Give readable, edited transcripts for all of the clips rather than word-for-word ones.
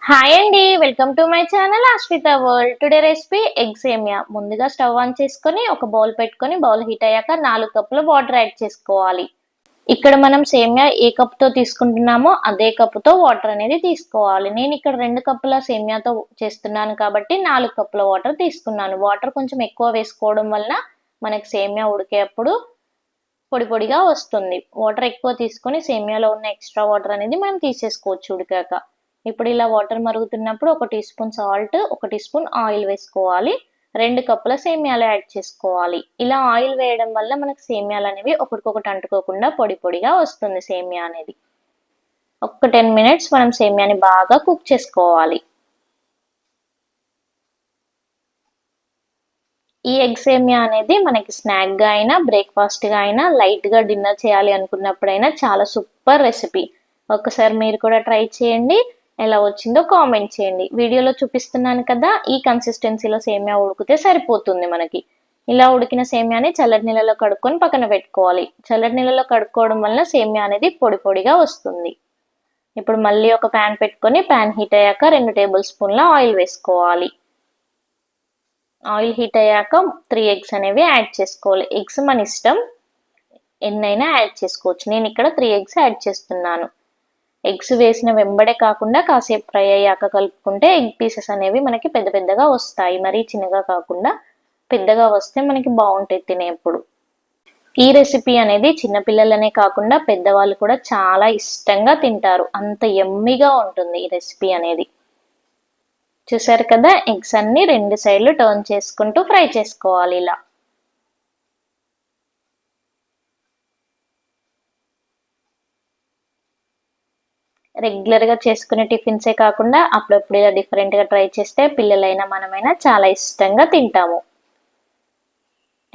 Hi అండి, welcome to my channel ఆశ్రిత world. Today recipe egg సేమియా. ముందుగా స్టవ్ ఆన్ చేసుకొని ఒక బౌల్ పెట్టుకొని బౌల్ హీట్ అయ్యాక 4 కప్పుల వాటర్ యాడ్ చేసుకోవాలి. ఇక్కడ మనం సేమియా ఏ కప్తో తీసుకుంటున్నామో అదే కప్పుతో వాటర్ అనేది తీసుకోవాలి. నేను ఇక్కడ 2 కప్పుల సేమియాతో చేస్తున్నాను కాబట్టి 4 కప్పుల వాటర్ తీసుకున్నాను. వాటర్ కొంచెం ఎక్కువ వేసుకోవడం వలన మనకి సేమియా ఉడికేటప్పుడు పొడి పొడిగా వస్తుంది. వాటర్ ఎక్కువ తీసుకొని సేమియాలో ఉన్న ఎక్స్ట్రా వాటర్ అనేది మనం తీసేసుకోవచ్చు ఉడికాక. ఇప్పుడు ఇలా వాటర్ మరుగుతున్నప్పుడు 1 teaspoon salt, 1 teaspoon oil వేసుకోవాలి. 2 కప్పుల సేమియాలు యాడ్ చేసుకోవాలి. ఇలా ఆయిల్ వేయడం వల్ల మనకు సేమియాలు అనేవి ఒకరికొకటి అంటుకోకుండా పొడి పొడిగా వస్తుంది సేమియా అనేది. ఒక 10 మినిట్స్ మనం సేమియాని బాగా కుక్ చేసుకోవాలి. ఈ ఎగ్ సేమియా అనేది మనకి స్నాక్గా అయినా, బ్రేక్ఫాస్ట్గా అయినా, లైట్గా డిన్నర్ చేయాలి అనుకున్నప్పుడైనా చాలా సూపర్ రెసిపీ. ఒకసారి మీరు కూడా ట్రై చేయండి. ఎలా వచ్చిందో కామెంట్ చేయండి. వీడియోలో చూపిస్తున్నాను కదా, ఈ కన్సిస్టెన్సీలో సేమియా ఉడికితే సరిపోతుంది మనకి. ఇలా ఉడికిన సేమియాని చల్లటి నీళ్ళలో కడుక్కొని పక్కన పెట్టుకోవాలి. చల్లటి నీళ్ళలో కడుక్కోవడం వలన సేమియా అనేది పొడి పొడిగా వస్తుంది. ఇప్పుడు మళ్ళీ ఒక ప్యాన్ పెట్టుకొని ప్యాన్ హీట్ అయ్యాక 2 టేబుల్ స్పూన్ల ఆయిల్ వేసుకోవాలి. ఆయిల్ హీట్ అయ్యాక 3 ఎగ్స్ అనేవి యాడ్ చేసుకోవాలి. ఎగ్స్ మన ఇష్టం, ఎన్నైనా యాడ్ చేసుకోవచ్చు. నేను ఇక్కడ 3 ఎగ్స్ యాడ్ చేస్తున్నాను. ఎగ్స్ వేసిన వెంబడే కాకుండా కాసేపు ఫ్రై అయ్యాక కలుపుకుంటే ఎగ్ పీసెస్ అనేవి మనకి పెద్ద పెద్దగా వస్తాయి. మరీ చిన్నగా కాకుండా పెద్దగా వస్తే మనకి బాగుంటాయి తినేప్పుడు. ఈ రెసిపీ అనేది చిన్నపిల్లలనే కాకుండా పెద్దవాళ్ళు కూడా చాలా ఇష్టంగా తింటారు. అంత యమ్మీగా ఉంటుంది ఈ రెసిపీ అనేది. చూసారు కదా, ఎగ్స్ అన్ని 2 సైడ్లు టర్న్ చేసుకుంటూ ఫ్రై చేసుకోవాలి. ఇలా రెగ్యులర్గా చేసుకునే టిఫిన్సే కాకుండా అప్పుడప్పుడు ఇలా డిఫరెంట్గా ట్రై చేస్తే పిల్లలైనా మనమైనా చాలా ఇష్టంగా తింటాము.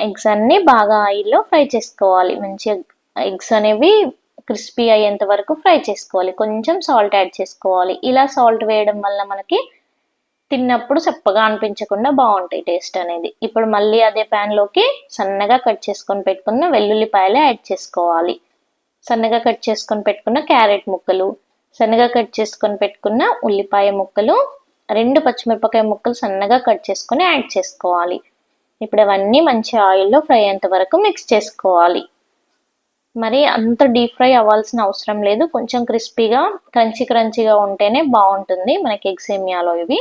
ఎగ్స్ అన్ని బాగా ఆయిల్లో ఫ్రై చేసుకోవాలి. మంచిగా ఎగ్స్ అనేవి క్రిస్పీ అయ్యేంత వరకు ఫ్రై చేసుకోవాలి. కొంచెం సాల్ట్ యాడ్ చేసుకోవాలి. ఇలా సాల్ట్ వేయడం వల్ల మనకి తిన్నప్పుడు చప్పగా అనిపించకుండా బాగుంటాయి టేస్ట్ అనేది. ఇప్పుడు మళ్ళీ అదే ప్యాన్లోకి సన్నగా కట్ చేసుకొని పెట్టుకున్న వెల్లుల్లిపాయలు యాడ్ చేసుకోవాలి. సన్నగా కట్ చేసుకొని పెట్టుకున్న క్యారెట్ ముక్కలు, సన్నగా కట్ చేసుకొని పెట్టుకున్న ఉల్లిపాయ ముక్కలు, 2 పచ్చిమిరపకాయ ముక్కలు సన్నగా కట్ చేసుకొని యాడ్ చేసుకోవాలి. ఇప్పుడు అవన్నీ మంచి ఆయిల్లో ఫ్రై అయ్యేంత వరకు మిక్స్ చేసుకోవాలి. మరి అంత డీప్ ఫ్రై అవ్వాల్సిన అవసరం లేదు. కొంచెం క్రిస్పీగా క్రంచీగా ఉంటేనే బాగుంటుంది మనకి ఎగ్ సేమియాలో ఇవి.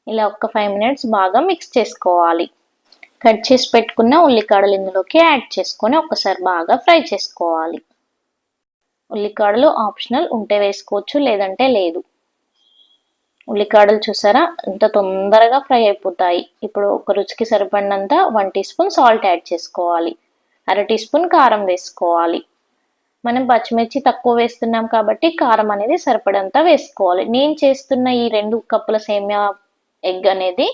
ఇలా ఒక 5 మినిట్స్ బాగా మిక్స్ చేసుకోవాలి. కట్ చేసి పెట్టుకున్న ఉల్లికాడలు ఇందులోకి యాడ్ చేసుకొని ఒకసారి బాగా ఫ్రై చేసుకోవాలి. ఉల్లికాడలు ఆప్షనల్, ఉంటే వేసుకోవచ్చు లేదంటే లేదు. ఉల్లికాడలు చూసారా ఎంత తొందరగా ఫ్రై అయిపోతాయి. ఇప్పుడు ఒక రుచికి సరిపడినంత 1 టీ స్పూన్ సాల్ట్ యాడ్ చేసుకోవాలి. 1/2 టీ స్పూన్ కారం వేసుకోవాలి. మనం పచ్చిమిర్చి తక్కువ వేస్తున్నాం కాబట్టి కారం అనేది సరిపడంత వేసుకోవాలి. నేను చేస్తున్న ఈ 2 కప్పుల సేమియా ఎగ్ అనేది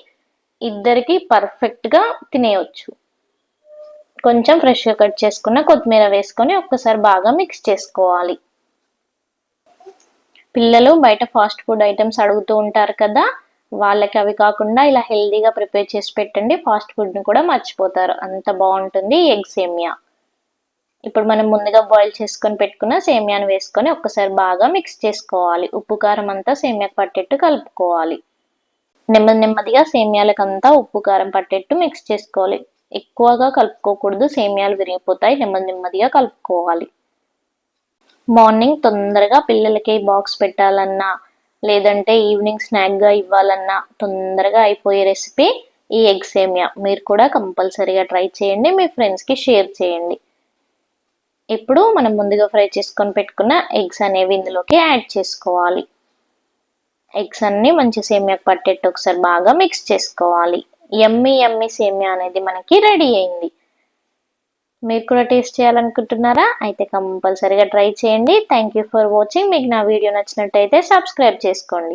ఇద్దరికి పర్ఫెక్ట్గా తినేయచ్చు. కొంచెం ఫ్రెష్గా కట్ చేసుకున్న కొత్తిమీర వేసుకొని ఒక్కసారి బాగా మిక్స్ చేసుకోవాలి. పిల్లలు బయట ఫాస్ట్ ఫుడ్ ఐటమ్స్ అడుగుతూ ఉంటారు కదా, వాళ్ళకి అవి కాకుండా ఇలా హెల్దీగా ప్రిపేర్ చేసి పెట్టండి. ఫాస్ట్ ఫుడ్ని కూడా మర్చిపోతారు. అంత బాగుంటుంది ఎగ్ సేమియా. ఇప్పుడు మనం ముందుగా బాయిల్ చేసుకొని పెట్టుకున్న సేమియాను వేసుకొని ఒక్కసారి బాగా మిక్స్ చేసుకోవాలి. ఉప్పు కారం అంతా సేమియాకు పట్టేట్టు కలుపుకోవాలి. నెమ్మదిగా సేమియాలకంతా ఉప్పు కారం పట్టేట్టు మిక్స్ చేసుకోవాలి. ఎక్కువగా కలుపుకోకూడదు, సేమియాలు విరిగిపోతాయి. నెమ్మదిగా కలుపుకోవాలి. మార్నింగ్ తొందరగా పిల్లలకి బాక్స్ పెట్టాలన్నా లేదంటే ఈవినింగ్ స్నాక్గా ఇవ్వాలన్నా తొందరగా అయిపోయే రెసిపీ ఈ ఎగ్ సేమియా. మీరు కూడా కంపల్సరీగా ట్రై చేయండి, మీ ఫ్రెండ్స్కి షేర్ చేయండి. ఇప్పుడు మనం ముందుగా ఫ్రై చేసుకొని పెట్టుకున్న ఎగ్స్ అనేవి ఇందులోకి యాడ్ చేసుకోవాలి. ఎగ్స్ అన్ని మంచి సేమియాకు పట్టేట్టు ఒకసారి బాగా మిక్స్ చేసుకోవాలి. యమ్మీ సేమియా అనేది మనకి రెడీ అయింది. మీరు కూడా టేస్ట్ చేయాలనుకుంటున్నారా? అయితే కంపల్సరీగా ట్రై చేయండి. Thank you for watching. మీకు నా వీడియో నచ్చినట్టయితే సబ్స్క్రైబ్ చేసుకోండి.